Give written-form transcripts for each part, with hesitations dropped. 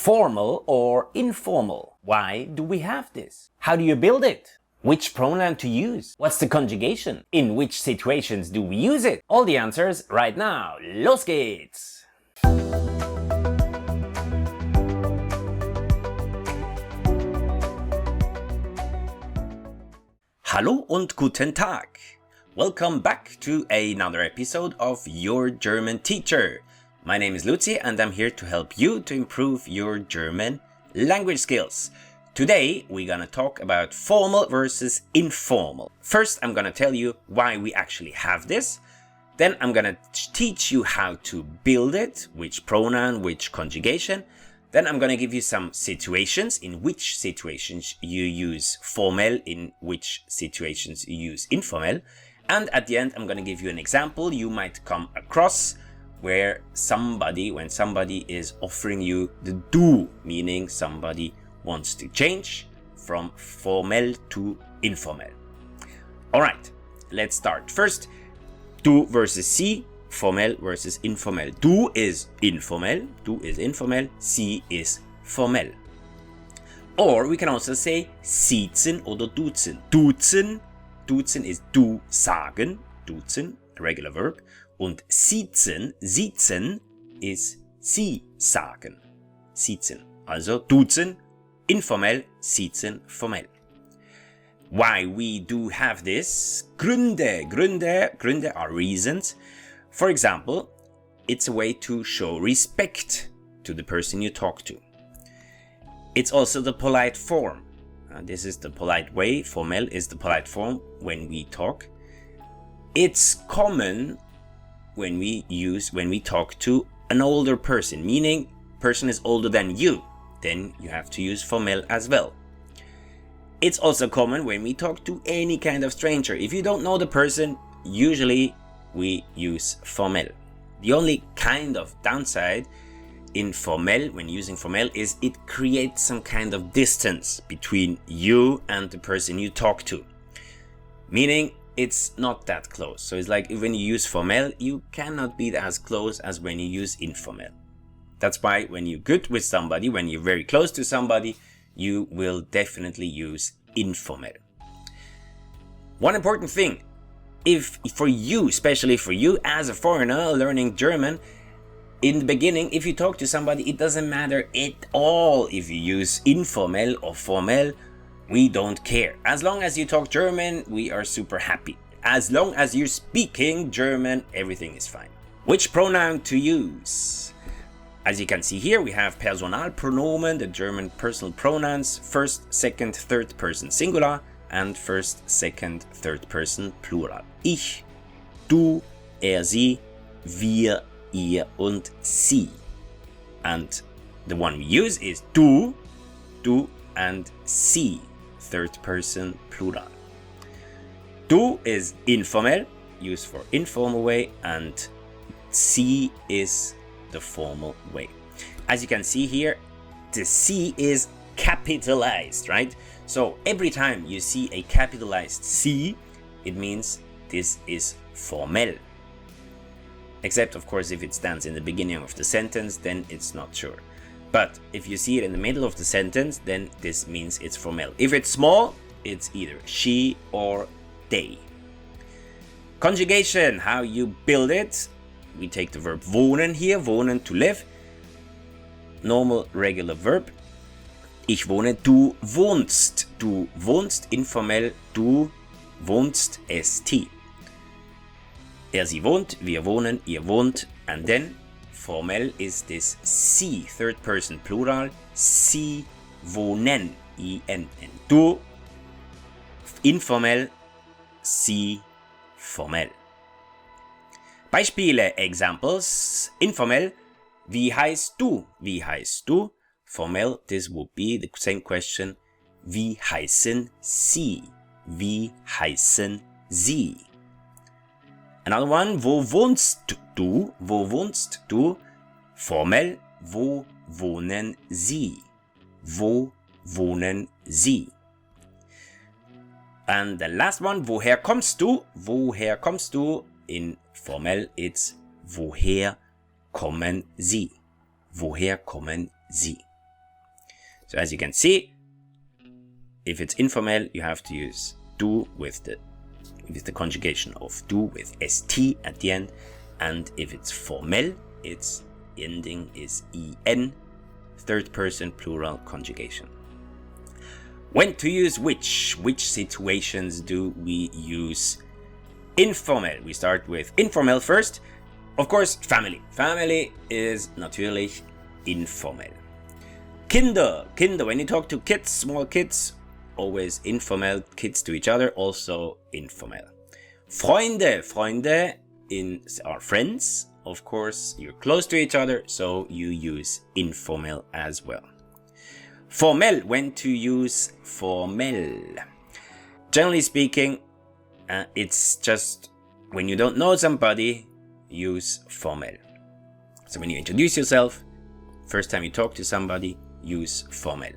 Formal or informal? Why do we have this? How do you build it? Which pronoun to use? What's the conjugation? In which situations do we use it? All the answers right now. Los geht's! Hallo und guten Tag! Welcome back to another episode of Your German Teacher. My name is Luzi and I'm here to help you to improve your German language skills. Today we're gonna talk about formal versus informal. First I'm gonna tell you why we actually have this. Then I'm gonna teach you how to build it, which pronoun, which conjugation. Then I'm gonna give you some situations, in which situations you use formal, in which situations you use informal. And at the end I'm gonna give you an example you might come across where when somebody is offering you the du, meaning somebody wants to change from formal to informal. Alright, let's start. First, du versus sie, formal versus informal. Du is informal, sie is formal. Or we can also say siezen oder duzen. Duzen is du sagen, duzen, regular verb. Und siezen is sie sagen, siezen. Also duzen, informal, siezen, formal. Why we do have this? Gründe are reasons. For example, it's a way to show respect to the person you talk to. It's also the polite form. This is the polite way. Formal is the polite form when we talk. It's common when we talk to an older person, meaning person is older than you. Then you have to use formal as well. It's also common when we talk to any kind of stranger. If you don't know the person, usually we use formal. The only kind of downside in formal, when using formal, is it creates some kind of distance between you and the person you talk to. Meaning it's not that close. So it's like when you use formal, you cannot be as close as when you use informal. That's why when you're good with somebody, when you're very close to somebody, you will definitely use informal. One important thing, especially for you as a foreigner learning German, in the beginning, if you talk to somebody, it doesn't matter at all if you use informal or formal. We don't care. As long as you talk German, we are super happy. As long as you're speaking German, everything is fine. Which pronoun to use? As you can see here, we have Personalpronomen, the German personal pronouns, first, second, third person singular, and first, second, third person plural. Ich, du, sie, wir, ihr und sie. And the one we use is du, and sie, third person plural. Du is informal, used for informal way, and sie is the formal way. As you can see here, the sie is capitalized, right? So every time you see a capitalized sie, it means this is formal. Except, of course, if it stands in the beginning of the sentence, then it's not sure. But if you see it in the middle of the sentence, then this means it's formal. If it's small, it's either she or they. Conjugation, how you build it. We take the verb wohnen here, wohnen, to live. Normal, regular verb. Ich wohne, du wohnst. Du wohnst, informell, du wohnst, st. Sie wohnt, wir wohnen, ihr wohnt. And then formal is this sie, third person plural. Sie wohnen, inn. Du informell, sie formell. Beispiele, examples. Informell, wie heißt du? Wie heißt du? Formell, this would be the same question. Wie heißen Sie? Wie heißen Sie? Another one, wo wohnst du? Wo wohnst du? Formell, wo wohnen Sie? Wo wohnen Sie? And the last one, woher kommst du? Woher kommst du? In formell, it's woher kommen Sie? Woher kommen Sie? So as you can see, if it's informal, you have to use du with the conjugation of du with st at the end. And if it's formal, its ending is en, third person plural conjugation. When to use which situations do we use informal? We start with informal first. Of course, family. Family is natürlich informal. Kinder, when you talk to kids, small kids, always informal, kids to each other, also informal. Freunde are friends. Of course, you're close to each other, so you use informal as well. Formell, when to use formell. Generally speaking, it's just when you don't know somebody, use formell. So when you introduce yourself, first time you talk to somebody, use formell.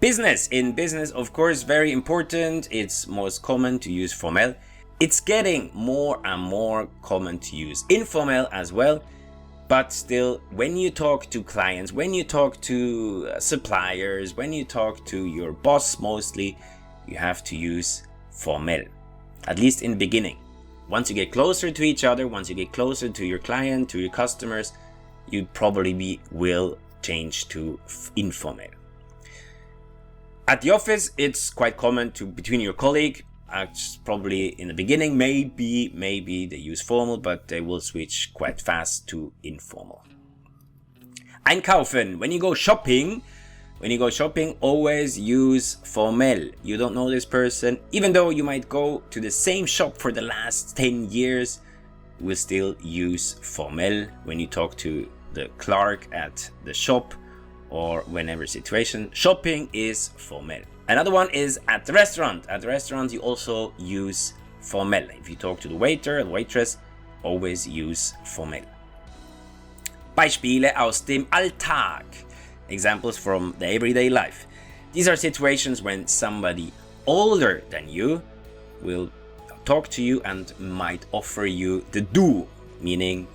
Business. In business, of course, very important. It's most common to use formell. It's getting more and more common to use informal as well. But still, when you talk to clients, when you talk to suppliers, when you talk to your boss mostly, you have to use formell. At least in the beginning. Once you get closer to each other, once you get closer to your client, to your customers, you probably will change to informal. At the office, it's quite common to between your colleague. Probably in the beginning, maybe they use formal, but they will switch quite fast to informal. Einkaufen. When you go shopping, always use formell. You don't know this person, even though you might go to the same shop for the last 10 years, you will still use formell when you talk to the clerk at the shop or whenever situation. Shopping is formell. Another one is at the restaurant. At the restaurant, you also use formell. If you talk to the waiter or the waitress, always use formell. Beispiele aus dem Alltag. Examples from the everyday life. These are situations when somebody older than you will talk to you and might offer you the du, meaning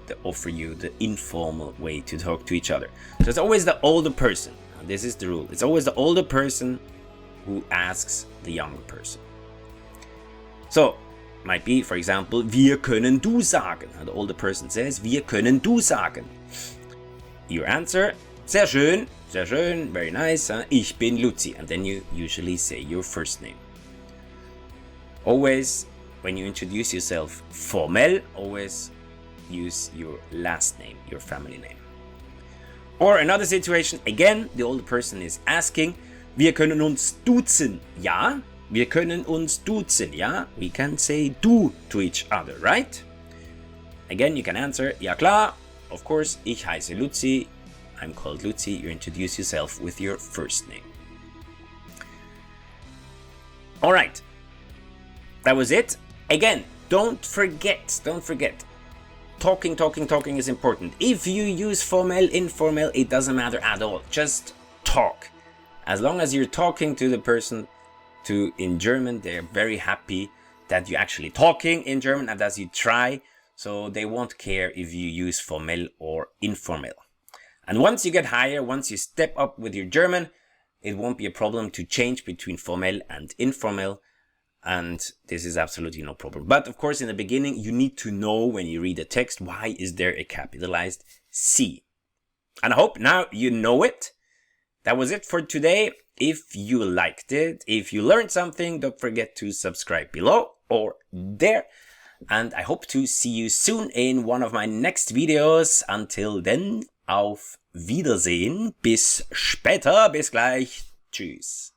they offer you the informal way to talk to each other. So it's always the older person. This is the rule. It's always the older person who asks the younger person. So, might be, for example, wir können du sagen. The older person says, wir können du sagen. Your answer, sehr schön, very nice. Ich bin Luzi. And then you usually say your first name. Always, when you introduce yourself formell, always use your last name, your family name. Or another situation, again, the older person is asking, wir können uns duzen, ja? Wir können uns duzen, ja? We can say du to each other, right? Again, you can answer, ja klar, of course, ich heiße Luzi, I'm called Luzi. You introduce yourself with your first name. Alright, that was it. Again, don't forget. Talking is important. If you use formell, informal, it doesn't matter at all. Just talk. As long as you're talking to the person in German, they're very happy that you're actually talking in German and as you try. So they won't care if you use formell or informal. And once you get higher, once you step up with your German, it won't be a problem to change between formell and informal. And this is absolutely no problem. But of course, in the beginning, you need to know when you read the text, why is there a capitalized C? And I hope now you know it. That was it for today. If you liked it, if you learned something, don't forget to subscribe below or there. And I hope to see you soon in one of my next videos. Until then, auf Wiedersehen. Bis später. Bis gleich. Tschüss.